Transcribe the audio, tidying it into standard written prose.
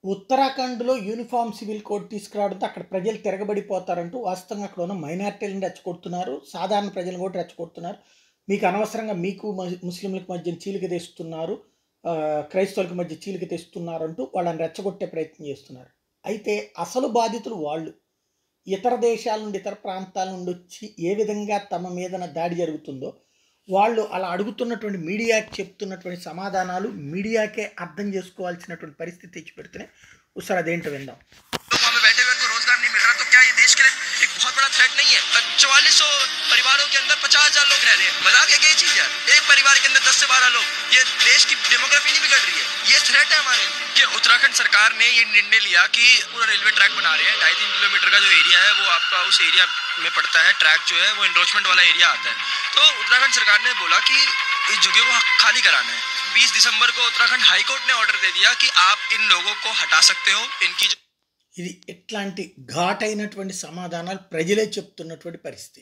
ఉత్తరాఖండ్‌లో uniform civil code తీసుకురావడంతో అక్కడ ప్రజలు తిరగబడిపోతారంటూ వాస్తవంగా అక్కడ ఉన్న మైనారిటీలను రెచ్చగొడుతున్నారు. సాధారణ ప్రజలను కూడా రెచ్చగొడుతున్నారు. మీకు అనవసరంగా మీకు ముస్లింలకు మధ్య చీలిక తెస్తున్నారు. క్రైస్తవులకు మధ్య చీలిక తెస్తున్నారంటూ వాళ్ళని రెచ్చగొట్టే ప్రయత్నం చేస్తున్నారు. అయితే అసలు బాధితులు వాళ్ళు. ఇతర దేశాల నుండి, ఇతర ప్రాంతాల నుండి వచ్చి ఏ విధంగా తమ మీదన దాడి జరుగుతుందో, వాళ్ళు అలా అడుగుతున్నటువంటి మీడియాకి చెప్తున్నటువంటి సమాధానాలు మీడియాకే అర్థం చేసుకోవాల్సినటువంటి పరిస్థితి తెచ్చిపెడుతున్నాయి. ఒకసారి అదేంటో విందాం. वहाँ पे बैठे हुए को रोजगार नहीं मिल रहा तो क्या ये देश के लिए एक बहुत बड़ा थ्रेट नहीं है? 4400 परिवारों के अंदर 50,000 लोग रह रहे हैं। मजाक है क्या ये चीज यार? एक परिवार के अंदर 10 से 12 लोग, ये देश की डेमोग्राफी नहीं बिगड़ रही है? ये थ्रेट है हमारे लिए कि उत्तराखंड सरकार ने ये निर्णय लिया कि पूरा रेलवे ट्रैक बना रहे हैं। 2.5-3 किलोमीटर का जो एरिया है वो आपका उस एरिया में पड़ता है। ट्रैक जो है वो एनरोचमेंट वाला एरिया आता है। तो उत्तराखंड सरकार ने बोला कि इस जगह को खाली कराना है। 20 दिसंबर को उत्तराखंड हाई कोर्ट ने ऑर्डर दे दिया कि आप इन लोगों को हटा सकते हो। इनकी ఇది ఇట్లాంటి ఘాటైనటువంటి సమాధానాలు ప్రజలే చెప్తున్నటువంటి పరిస్థితి.